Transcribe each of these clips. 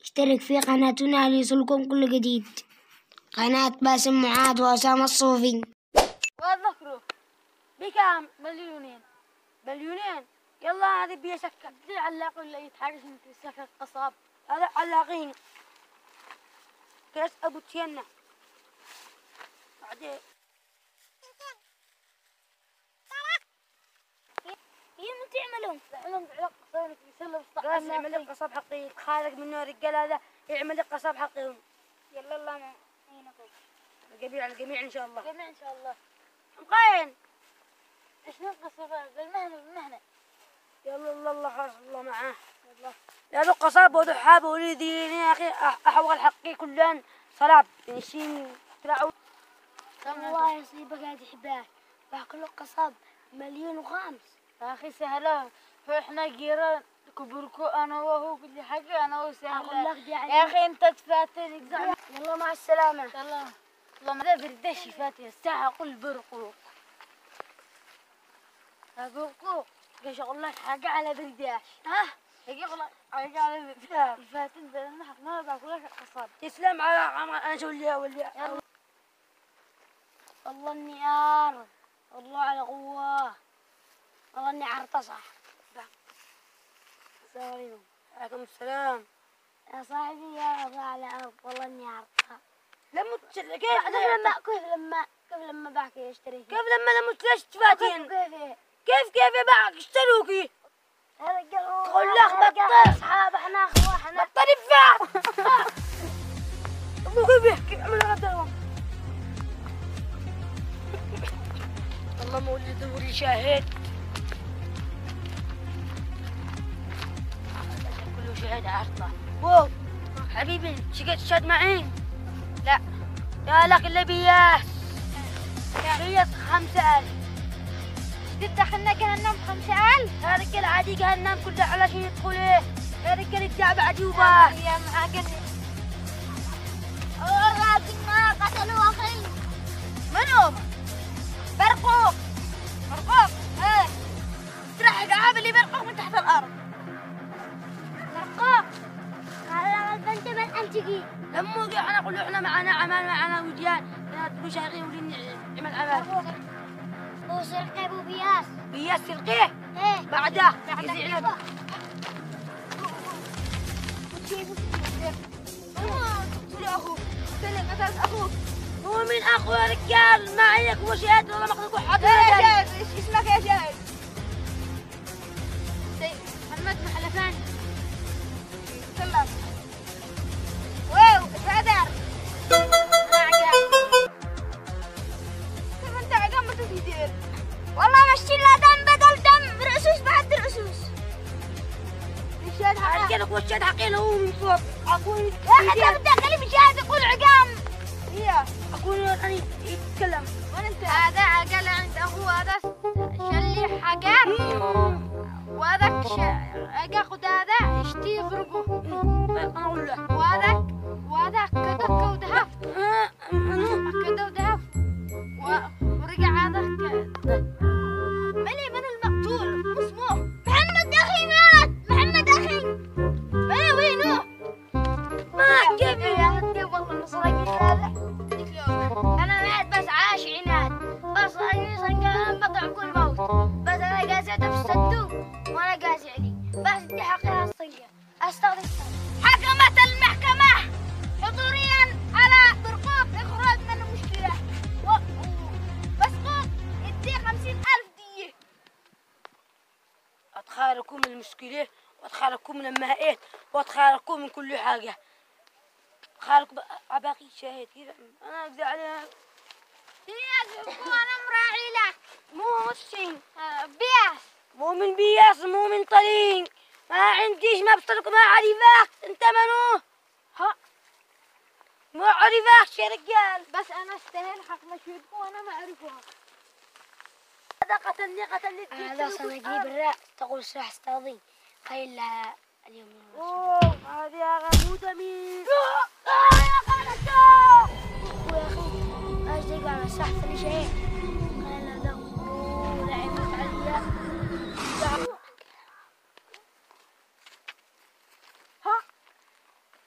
اشترك في قناتنا ليصلكم كل جديد. قناة باسم معاذ وأسامة الصوفي. وذكروا بكام؟ مليونين. يلا هذه بيسكر دي علاق ولا يتحرش انت سكر قصاب. هذا علاقين كيس ابو تينا بعدين هي من تعملون؟ تعملون علاق قصاب يسلم قاس يعمل لك قصاب حقي خارج منه الرجال هذا يعمل لك قصاب حقي. يلا الله معينكم. الجميع على الجميع ان شاء الله. جميع ان شاء الله. مقاين ايش نقص بالمهنة يلا الله خلاص الله معاه. يا ذو قصاب وذو حاب وليدين يا اخي احوال حقي كلان صلاب ينشين تلاعب. الله يصيبك يا حباه باكل قصاب 1,000,005. يا اخي سهله احنا جيران كبركو انا وهو كل حاجه انا وسهله يا اخي انت تفاتني. يلا مع السلامه. يلا والله ما بردش فاتني الساعه قل برقوق برقوق شغل لك حاجه على برداش. يقول لك حاجه على برداش فاتن بلنا ما باكل لك قصاب. تسلم على انا شو اللي يلا والله اني ارض والله على قوه والله اني عرطصح. السلام عليكم. وعليكم السلام يا صاحبي يا الله على ارض والله اني عرطصح. لما كيف لما باك يشتري كيف لما انا ليش تفاتين كيف باك اشتروكي هذا الجو تقول لك بطل اصحاب احنا اخوه بطل بفات ابوك بيحكي عمل غدرهم. والله مولد دوري شاهد كله شاهد عرضه. واو حبيبي شقت شاد معين لا يا لك اللي بياس بياس 5,000 تدخلنا جهنم 5,000. يا رجال عادي جهنم كله على شيء يدخل ايه يا رجال الدعم عادي وباس. يا معقل الراجل ما قتلوا اخي. منهم؟ برقوق ايه ترحق عاب اللي برقوق من تحت الارض. برقوق هلا البنت من انتقي لما احنا نقول احنا معنا عمال معنا وديان تقول شايقين ولين نعمل عمال. هو سرقه ابو بياس سرقيه ايه بعده يزعلك. قتلت اخوك. هو من اخو يا رجال ما عليك هو شهاد والله ما اخذك حد. ايش اسمك يا شاهد؟ محمد محلفان. سلم واو فادر كيف انت عقام ما تدير والله مشي لا دم بدل دم رؤسوس بعد رؤسوس. الشهد حقين رجالك هو الشهاد حقين هو من فوق اقول يا اخي انت بتدخلي بشهاده يقول عقام. هي اقول انا يتكلم وين انت؟ هذا عقل عند اخوه هذا شلي حقان وهذاك ياخذ هذا يشتي يضربه. انا اقول له وهذاك كذا ودهف كذا ودهف ورجع هذاك من المقتول اسمه محمد اخي مات. محمد اخي وينه؟ ما كيف يا ودي والله نصراني هذا انا مات بس عاش عناد بس انا بطع كل موت بس انا قاسيته في الصندوق وانا قاسي عليه بس دي حقها الصنقه استخدم حكمت المحكمه حضوريا على برقوق اخراج منه مشكله مسقوق ادي 50,000 ديه. اتخارجكم من المشكله واتخارجكم من المهائات واتخارجكم من كل حاجه. خارج باقي شاهد كذا انا اقدر عليها. وانا مراعي لك مو مشين بياس مو من بياس مو من طليق ما عنديش ما بصدق ما عرفاك انت منو ها ما عرفاك يا رجال بس انا استاهل حق مشهدكم وانا ما اعرفها. هذا قتلني هذا صناديق بالراء تقول سلاح استاذي خيل لها اليوم. اوه هذه يا غموده مين يا اخي ايش على ساحه الشيء قال له لعبت عليا ها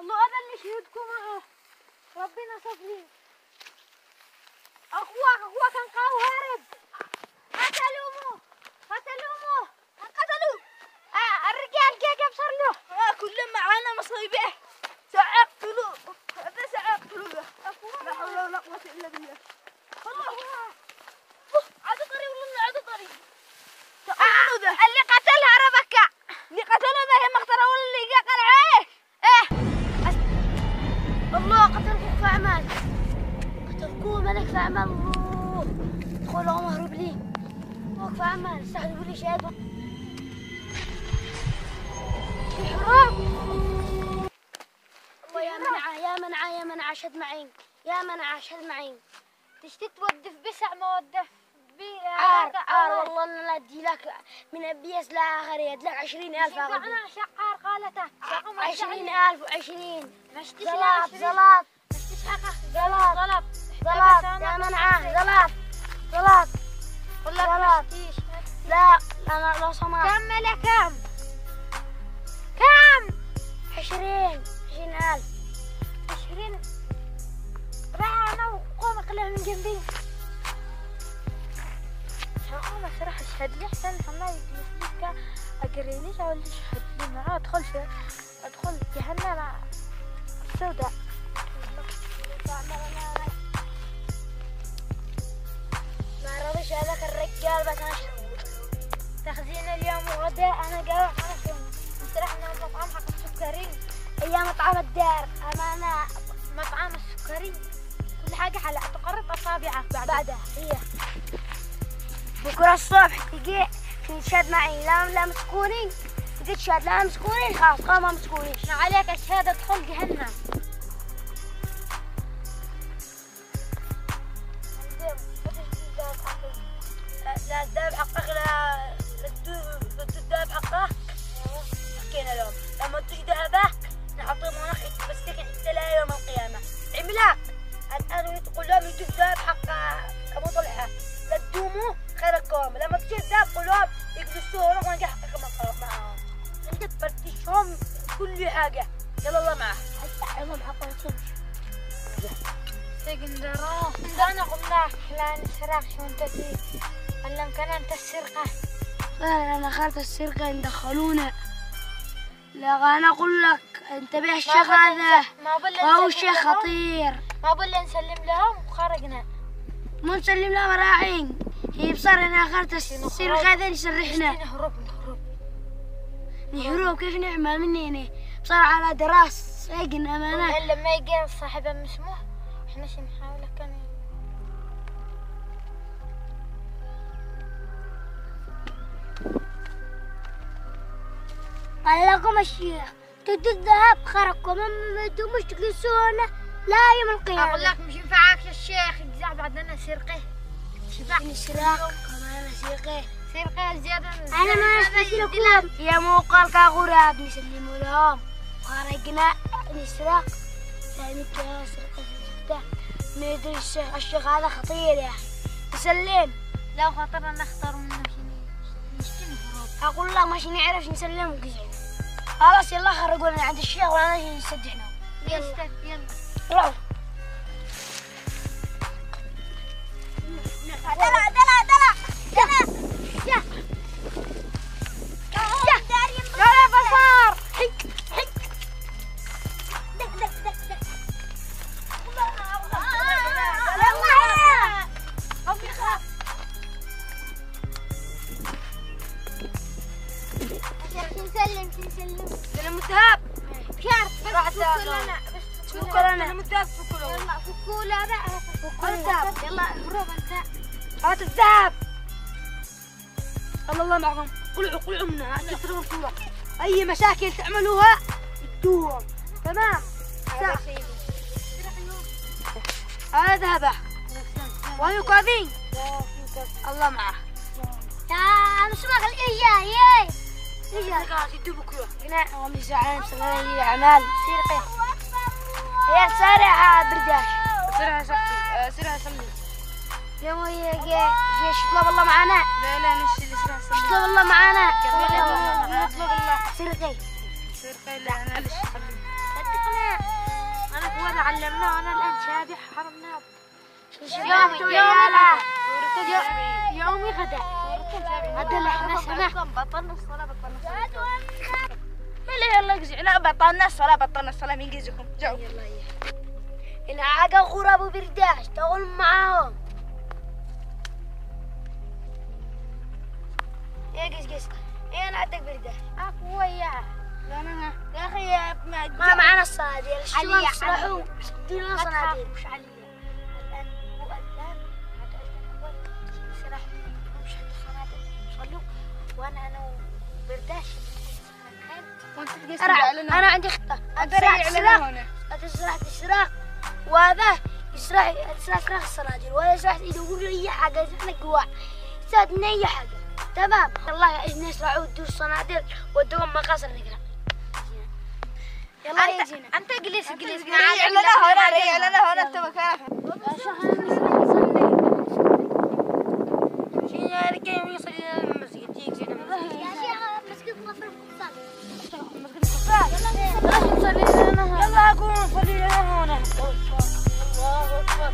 الله هذا اللي شهدكم معه ربنا صفلي أخوك كان قاو هارب قتلوه قتلوه الرجال جا ابصر له كل معانا مصيبه سأقتلوه هذا سأقتلوه لا حول ولا قوة إلا بالله عدو طريق والله عدو طريق اللي قتلها ربكة اللي قتلوا ذا هم اختاروا اللي جا قال عايش الله قتلكم في أعمال قتلكم ملك في أعمال الله دخلوا مهرب لي وقف أعمال استحلفوا لي شهادة حرام الله يا منعة شد معين يا منعة شد معين تشتي تودف بسع ما ودف عار والله انا لا ادي لك من ابيس لاخر يد لك 20,000 انا شقار قالته 20,000 و20 زلط يا منعه زلط لا انا لو سمحت كمل كم 20,000 راح انا وقوم اقلع من جنبي أنا صراحة اشهد لي احسن حنا يجلس اقريليش او اللي يشهد لي معاه ادخل جهنم السوداء ما رضيش هذاك الرجال بس انا تخزين اليوم وغداء انا قاعد استرحنا مطعم حق السكري هي مطعم الدار امانة مطعم السكري كل حاجة حلقة تقرب اصابعك بعدها هي بكرة الصبح تجي تشهد معي لا مسكونين تجي تشهد لا مسكونين خلاص قاموا مسكونين ما عليك الشهادة ادخل جهنم لا تذهب حقك لا تذهب حقك حكينا لهم لما تجذبك نعطيهم ونخ يتمسك حتى لا يوم القيامة عملاق الآن تقول لهم تذهب حق أبو طلحة لا تدوموا خيركم لما تجي تذهب قلوب يجلسوا هنا ونجي حقك معهم انت تفتشهم كل حاجة يلا الله معه حتى حقهم سكندراه أنا قلنا لا نسرق شو أنت تي ولا كان أنت السرقة أنا أخذت السرقة دخلونا لا أنا أقول لك انتبه الشيخ هذا هو شيخ خطير ما بقول نسلم لهم وخرجنا مو نسلم لهم راعين هي بصر أنا أخذت السرقة هذا يسرحنا نهرب كيف نعمل مني بصر على دراس سجن أمانة لما يجي صاحب مسموح احنا شي نحاول كان قال لكم الشيخ تدوا الذهب خرجكم اما انتم مش تجلسونا لا يوم القيامة اقول لك مش ينفعك يا الشيخ يجزع بعدنا سرقه نسرق كمان سرقة زيادة انا ما نسلكم يا موقع كغراب نسلموا لهم خرجنا نسرق ثاني كاس سرقة ما يدري الشيخ هذا خطير يا اخي نسلم لو خطرنا نختار منه نشتري هروب اقول لك ماشي نعرف نسلم وقزعنا خلاص يلا خرجونا عند الشيخ ولا نسدحنا يلا روحوا دلا بصار حك سلم الذهب راح فكوا لنا الذهب فكوا لا فكوا الذهب يلا هروب انت هات الذهب الله معكم قلعوا منها تتركوا في الوقت اي مشاكل تعملوها ادوهم تمام هذا ذهبه وهي كاذين الله معه يا مسماك الإيجاي خلاص يدوبوا كلهم هنا هم يساعدون يسوون أعمال سرقة هي سارعة برجاش سرعة صلي يوم جيش يطلب الله معانا لا نشتري سرعة صلي يطلب الله معانا نطلب الله سرقة لا أنا ليش صلي صدقنا علمناه أنا الآن شابح حرمناه. يومي غدا. هذا اللي احنا سمع. بطلنا الصلاة يلا يجزعنا بطلنا الصلاة من جزكم جاو. يلا إن عاقا غراب وبرداش تقول معاهم. يا قس أنا عندك برداش. أكو وياه. أنا يا أخي ما معنا الصناديق. علي صلحوا دينا صناديق. مش علي. الآن هو الآن سلاح مش عند الصناديق. صلوا وأنا برداش. أنا عندي خطة. أنت رجع لنا هنا. تسرق وهذا يسرق الصناديق ولا يسرق يدور لي أي حاجة إحنا جوا سادنا أي حاجة تمام. الله إذن يسرعوا يدور الصناديق ودوهم مقاصر نقرأ. يلا يجينا. أنت جلس رجع لنا هنا أنت مكانك. يا رجال يصلي المسجد يجي المسجد. يا شيخ مسجد مصر القصار. يلا أقوم صلي لنا هنا. الله أكبر.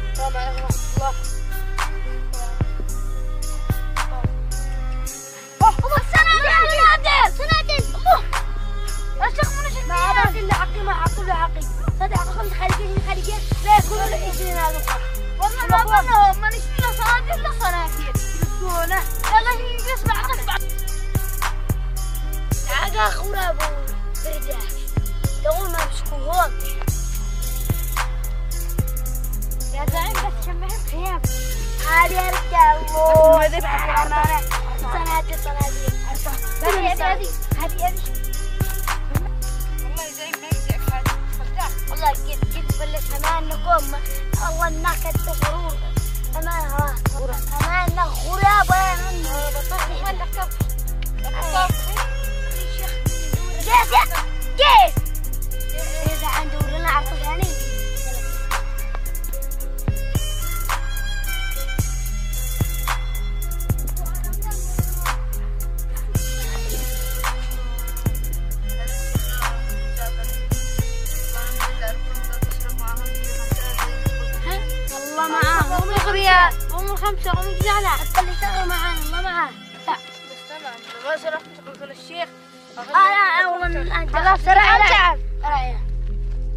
السلام عليكم ورحمة الله. سنادل. الشيخ منو ما عرف إلا حقي ما عقله حقي. صدق خمس خليجين لا يكونوا الإنسان هذا. والله ما ظنهم ما نشتري صناديق إلا صناديق. يسكونه. يلا يسمع قصبع. عاقا غراب وبرداش. تقول ما مسكوهم. يا زعيم بس شمهم خيام. عادي يا رجال الله. صناديق. هذه والله زي ما يجزعك هذا. والله جيت فلت أمان نقوم الله إنك التسرور أمان غراب وين جيس إذا عنده لنا عرض ثاني. هم الخمسة هم الجعلة. حتى اللي اشتغل معانا الله معاه. لا استنى بس رحت قلت للشيخ. لا والله خلاص تعال.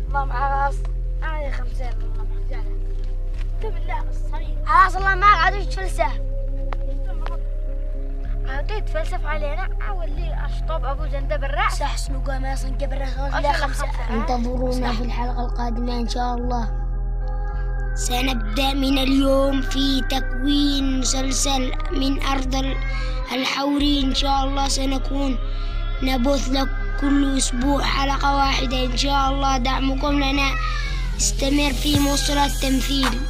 الله معاه خلاص. أنا 5 والله ما جعلة. أنت بالله الصغير. خلاص الله معاه عاد يتفلسف. عاد يتفلسف علينا أولي أشطب أبو زندب الرأس. صح سنوقا ما يصن قبل لا 5. انتظرونا في الحلقة القادمة إن شاء الله. سنبدأ من اليوم في تكوين مسلسل من أرض الحوري إن شاء الله. سنكون نبث لك كل أسبوع حلقة واحدة إن شاء الله. دعمكم لنا استمر في مصر التمثيل.